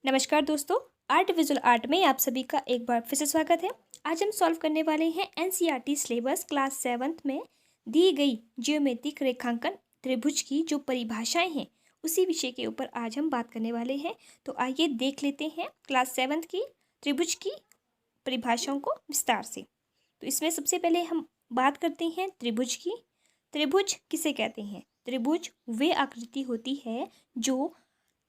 नमस्कार दोस्तों, art visual art में आप सभी का एक बार फिर से स्वागत है। आज हम सॉल्व करने वाले हैं एनसीईआरटी सिलेबस क्लास 7th में दी गई ज्योमेट्रिक रेखांकन त्रिभुज की जो परिभाषाएं हैं उसी विषय के ऊपर आज हम बात करने वाले हैं। तो आइए देख लेते हैं क्लास 7th की त्रिभुज की परिभाषाओं को विस्तार से। तो इसमें सबसे पहले हम बात करते हैं त्रिभुज की। त्रिभुज किसे कहते हैं? त्रिभुज वे आकृति होती है जो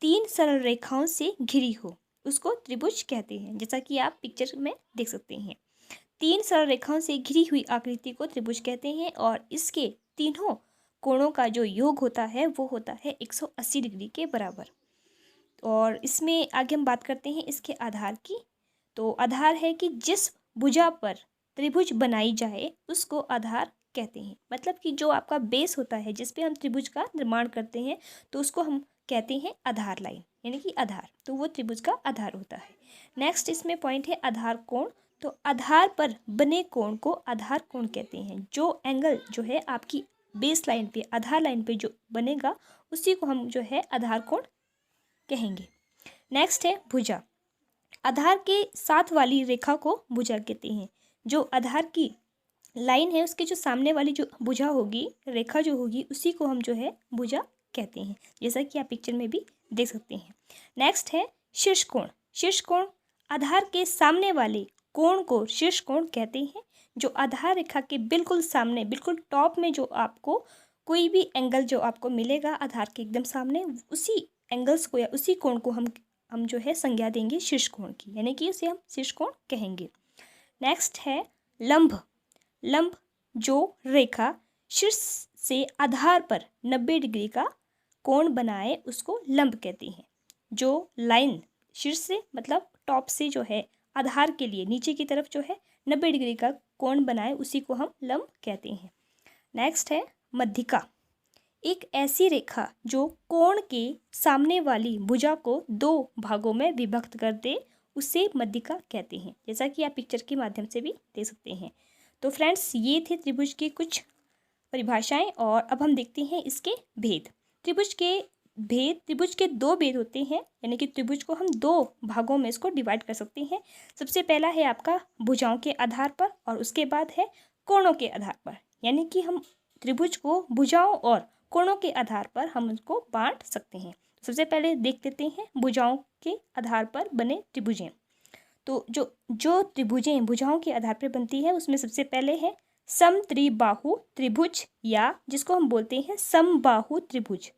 3 सरल रेखाओं से घिरी हो, उसको त्रिभुज कहते हैं। जैसा कि आप पिक्चर में देख सकते हैं, 3 सरल रेखाओं से घिरी हुई आकृति को त्रिभुज कहते हैं और इसके तीनों कोणों का जो योग होता है वो होता है 180 डिग्री के बराबर। और इसमें आगे हम बात करते हैं इसके आधार की। तो आधार है कि जिस भुजा पर त्रिभुज बनाई जाए उसको आधार कहते हैं। मतलब कि जो आपका बेस होता है जिस पे हम त्रिभुज का निर्माण करते हैं तो उसको हम कहते हैं आधार लाइन, यानी कि आधार। तो वो त्रिभुज का आधार होता है। नेक्स्ट इसमें पॉइंट है आधार कोण। तो आधार पर बने कोण को आधार कोण कहते हैं। जो एंगल जो है आपकी बेस लाइन पे, आधार लाइन पे जो बनेगा उसी को हम जो है आधार कोण कहेंगे। नेक्स्ट है भुजा। आधार के साथ वाली रेखा को भुजा कहते हैं। जो आधार की लाइन है उसके जो सामने वाली जो भुजा होगी, रेखा जो होगी, उसी को हम जो है भुजा कहते हैं, जैसा कि आप पिक्चर में भी देख सकते हैं। नेक्स्ट है शीर्ष कोण। शीर्ष कोण आधार के सामने वाले कोण को शीर्ष कोण कहते हैं। जो आधार रेखा के बिल्कुल सामने, बिल्कुल टॉप में जो आपको कोई भी एंगल जो आपको मिलेगा आधार के एकदम सामने, उसी एंगल्स को या उसी कोण को हम जो है संज्ञा देंगे शीर्ष कोण की, यानी कि उसे हम शीर्ष कोण कहेंगे। नेक्स्ट है लंब। लंब जो रेखा शीर्ष से आधार पर 90 डिग्री का कोण बनाए उसको लंब कहते हैं। जो लाइन शीर्ष से मतलब टॉप से जो है आधार के लिए नीचे की तरफ जो है 90 डिग्री का कोण बनाए उसी को हम लंब कहते हैं। नेक्स्ट है मध्यिका। एक ऐसी रेखा जो कोण के सामने वाली भुजा को 2 भागों में विभक्त कर दे उसे मध्यिका कहते हैं, जैसा कि आप पिक्चर के माध्यम से भी देख सकते हैं। तो फ्रेंड्स, ये थे त्रिभुज की कुछ परिभाषाएं और अब हम देखते हैं इसके भेद। त्रिभुज के 2 भेद होते हैं, यानी कि त्रिभुज को हम 2 भागों में इसको डिवाइड कर सकते हैं। सबसे पहला है आपका भुजाओं के आधार पर और उसके बाद है कोणों के आधार पर, यानी कि हम त्रिभुज को भुजाओं और कोणों के आधार पर हम उसको बांट सकते हैं। सबसे पहले देख लेते हैं भुजाओं के आधार पर बने त्रिभुजें। तो जो त्रिभुजें भुजाओं के आधार पर बनती है उसमें सबसे पहले है समत्रिबाहु त्रिभुज, या जिसको हम बोलते हैं समबाहु त्रिभुज।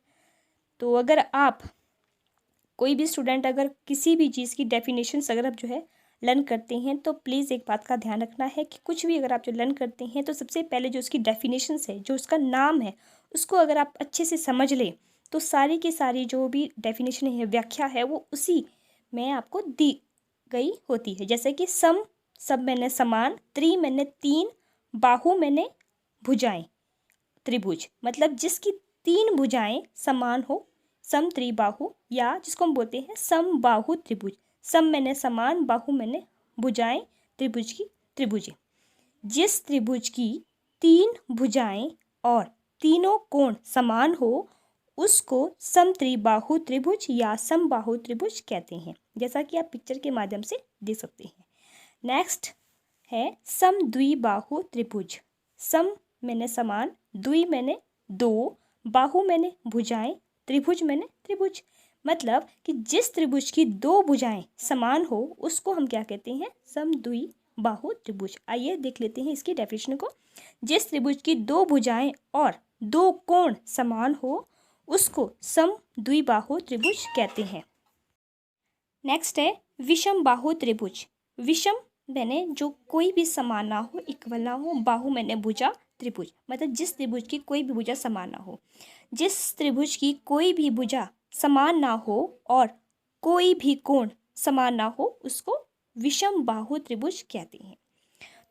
तो अगर आप कोई भी स्टूडेंट अगर किसी भी चीज़ की डेफिनेशंस अगर आप जो है लर्न करते हैं तो प्लीज़ एक बात का ध्यान रखना है कि कुछ भी अगर आप जो लर्न करते हैं तो सबसे पहले जो उसकी डेफिनेशंस है, जो उसका नाम है, उसको अगर आप अच्छे से समझ लें तो सारी की सारी जो भी डेफिनेशन है, व्याख्या है, वो उसी में आपको दी गई होती है। जैसे कि सम, सब मैंने समान, त्रि मैंने 3, बाहु मैंने भुजाएं, त्रिभुज मतलब जिसकी 3 भुजाएं समान हो, सम त्रिबाहु, या जिसको हम बोलते हैं समबाहु त्रिभुज। सम मैंने समान, बाहु मैंने भुजाएं, त्रिभुज की त्रिभुजें। जिस त्रिभुज की 3 भुजाएं और तीनों कोण समान हो उसको समत्रिबाहु त्रिभुज या समबाहु त्रिभुज कहते हैं, जैसा कि आप पिक्चर के माध्यम से देख सकते हैं। नेक्स्ट है समद्विबाहु त्रिभुज। सम मैंने समान, द्वि मैंने 2, बाहु मैंने भुजाएं, त्रिभुज मैंने त्रिभुज। मतलब कि जिस त्रिभुज की 2 भुजाएं समान हो उसको हम क्या कहते हैं? समद्विबाहु त्रिभुज। आइए देख लेते हैं इसकी डेफिनेशन को। जिस त्रिभुज की 2 भुजाएं और 2 कोण समान हो उसको समद्विबाहु त्रिभुज कहते हैं। नेक्स्ट है विषम बाहु त्रिभुज। विषम मैंने जो कोई भी समान ना हो, इक्वल ना हो, बाहु मैंने भुजा, त्रिभुज मतलब जिस त्रिभुज की कोई भी भुजा समान ना हो। जिस त्रिभुज की कोई भी भुजा समान ना हो और कोई भी कोण समान ना हो उसको विषम बाहु त्रिभुज कहते हैं।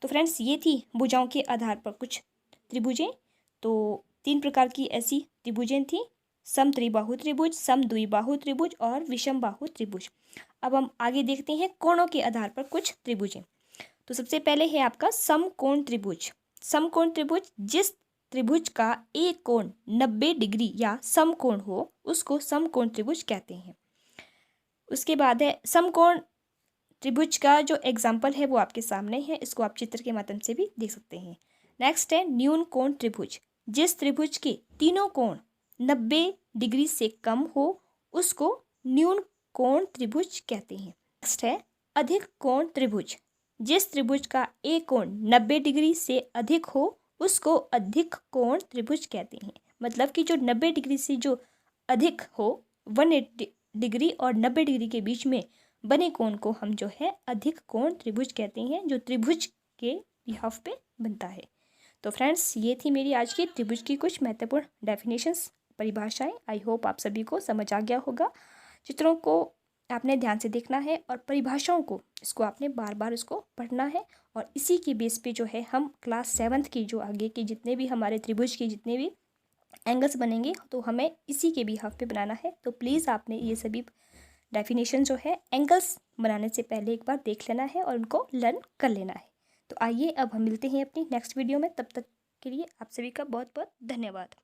तो फ्रेंड्स, ये थी भुजाओं के आधार पर कुछ त्रिभुजें। तो 3 प्रकार की ऐसी त्रिभुजें थी, समत्रिबाहु त्रिभुज, समद्विबाहु त्रिभुज और विषम बाहु त्रिभुज। अब हम आगे देखते हैं कोणों के आधार पर कुछ त्रिभुजें। तो सबसे पहले है आपका समकोण त्रिभुज। समकोण त्रिभुज जिस त्रिभुज का एक कोण 90 डिग्री या समकोण हो उसको समकोण त्रिभुज कहते हैं। उसके बाद है समकोण त्रिभुज का जो एग्जाम्पल है वो आपके सामने है, इसको आप चित्र के माध्यम से भी देख सकते हैं। नेक्स्ट है न्यून कोण त्रिभुज। जिस त्रिभुज के तीनों कोण 90 डिग्री से कम हो उसको न्यून कोण त्रिभुज कहते हैं। नेक्स्ट है अधिक कोण त्रिभुज। जिस त्रिभुज का एक कोण 90 डिग्री से अधिक हो उसको अधिक कोण त्रिभुज कहते हैं। मतलब कि जो 90 डिग्री से जो अधिक हो, 180 डिग्री और 90 डिग्री के बीच में बने कोण को हम जो है अधिक कोण त्रिभुज कहते हैं, जो त्रिभुज के बिहाफ पे बनता है। तो फ्रेंड्स, ये थी मेरी आज की त्रिभुज की कुछ महत्वपूर्ण डेफिनेशंस, परिभाषाएं। आई होप आप सभी को समझ आ गया होगा। चित्रों को आपने ध्यान से देखना है और परिभाषाओं को इसको आपने बार बार इसको पढ़ना है, और इसी के बेस पे जो है हम क्लास 7th की जो आगे के जितने भी हमारे त्रिभुज के जितने भी एंगल्स बनेंगे तो हमें इसी के बिहाफ पे बनाना है। तो प्लीज़ आपने ये सभी डेफिनेशन जो है एंगल्स बनाने से पहले एक बार देख लेना है और उनको लर्न कर लेना है। तो आइए अब हम मिलते हैं अपनी नेक्स्ट वीडियो में। तब तक के लिए आप सभी का बहुत बहुत धन्यवाद।